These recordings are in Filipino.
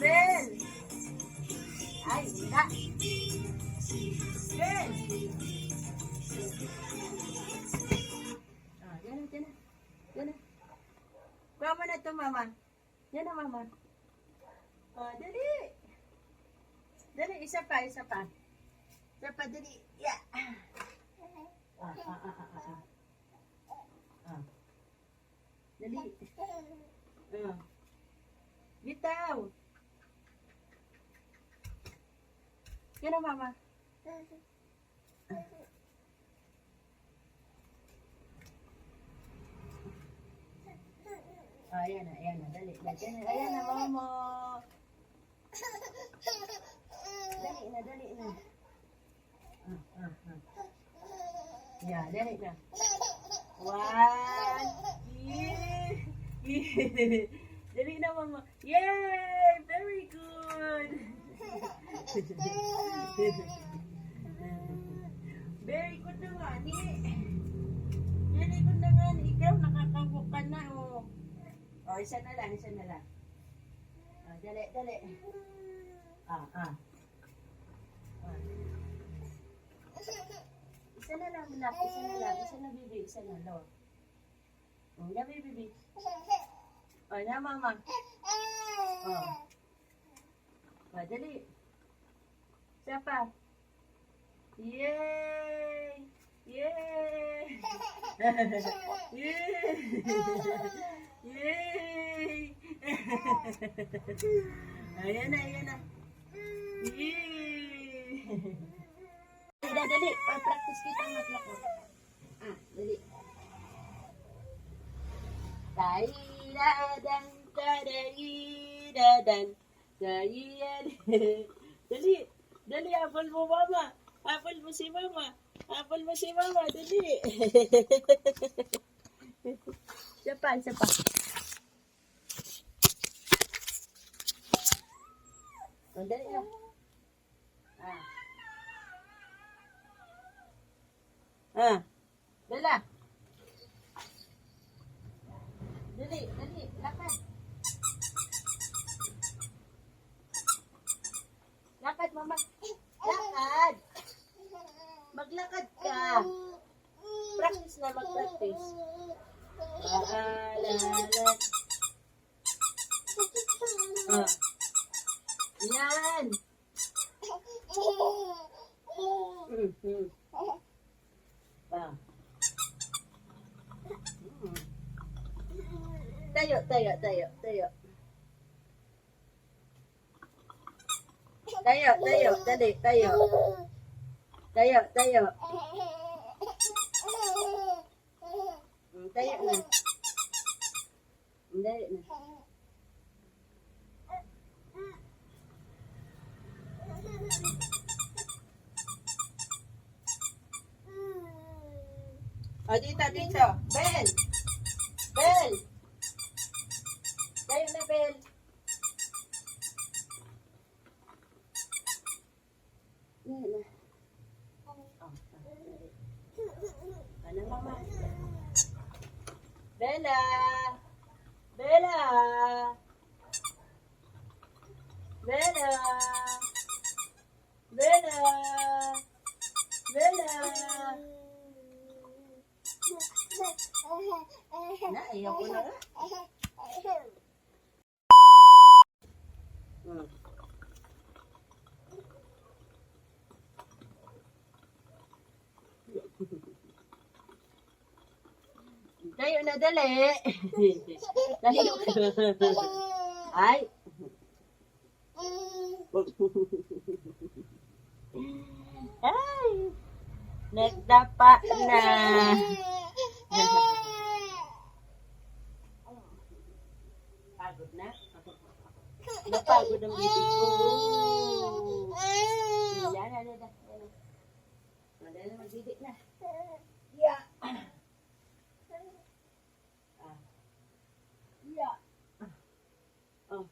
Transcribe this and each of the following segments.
Bel! Ay, wala. Bel! Ah, yan na, yan na. Yan na. Kuha mo na ito, mama. Yan na, mama. Ah, dali. Dali, isa pa, isa pa. Isa pa, dali. Yeah. Dali. Bitaw. Yan na, mama. Ayan na, ayan na. Dali. Ayan na, mama. Dali na, dali na. Yeah, dali na. One. Yeah. Dali na, mama. Yay! Very good. Very good na nga, ni. Very good na nga, ni. Ikaw, nakakabuk ka na, oh. Oh, isa na lang, isa na lang. Oh, dali, dali. Isa na lang, anak. Isa na lang. Isa na, bibi. Isa na, lo. Oh, na, bibi. Oh, na, mama. Oh. Oh, dali. Isa pa. Yay! Yay! Yay! Yay! Ayan na, ayan na. Yay! Dali, practice kita maglako. Dali. Dai-da-dan, da-dai-da-dan, dai-da-dan. Dali, dali, apple mo, mama. Apple mo si mama. Apple mo si mama, dali. Isa pa, isa pa. Oh, dali na. Dala. Dali, dali, lakad. Lakad, mama. Lakad. Maglakad ka. Practice na, mag-practice. Yan. Tayo, tayo, tayo, tayo. Tayo, tayo, dali, tayo. Tayo, tayo. Tayo na. Dali na. O, dito, dito. Bel! Bel! Tayo na, Bel. Yan na. Ano, mama? Bella! Bella! Bella! Bella! Bella! Naiyak ko na nga. Tayo na, dali. Tayo ka. Ay. Ay! Nagdapa na. Pagod na? Napagod ang bibig ko. Yan, yan, yan. Madali magdidik na. Yeah. Yeah. Oh.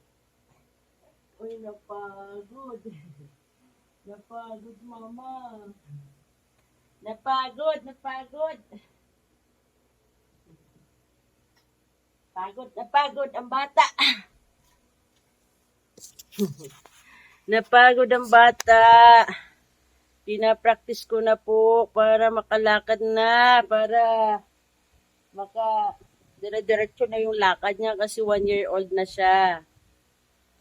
Uy, napagod. Napagod, mama. Napagod. Napagod ang bata. Napagod ang bata. Pinapractice ko na po para makalakad na, para dire-diretso na yung lakad niya kasi 1-year-old na siya.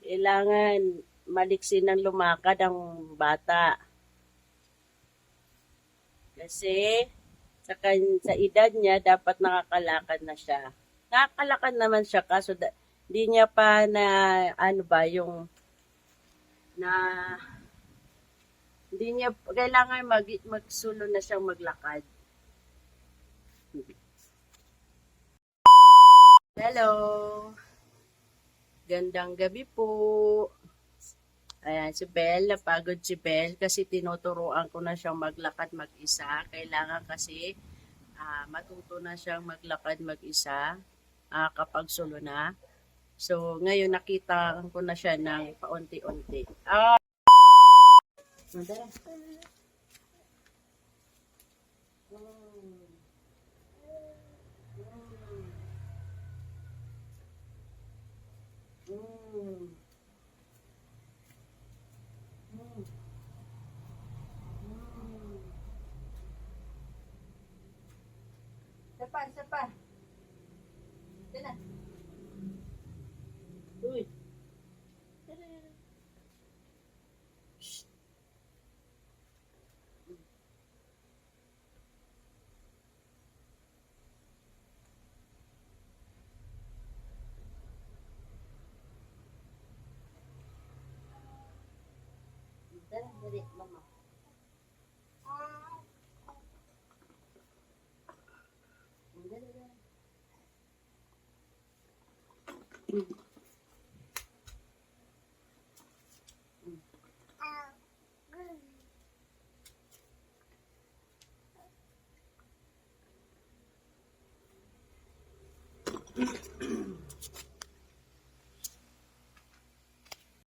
Kailangan maliksin ng lumakad ang bata. Kasi sa edad niya, dapat nakakalakad na siya. Nakakalakad naman siya kaso di niya pa na hindi niya kailangan magsulo na siyang maglakad. Hello. Gandang gabi po. Ayan, si Belle, napagod si Belle kasi tinuturuan ko na siyang maglakad mag-isa. Kailangan kasi matuto na siyang maglakad mag-isa kapag solo na. So, ngayon nakita ko na siya ng paunti-unti. Madara. Isa pa. Ito na. Uy. Shh. Dali, mama. Dali.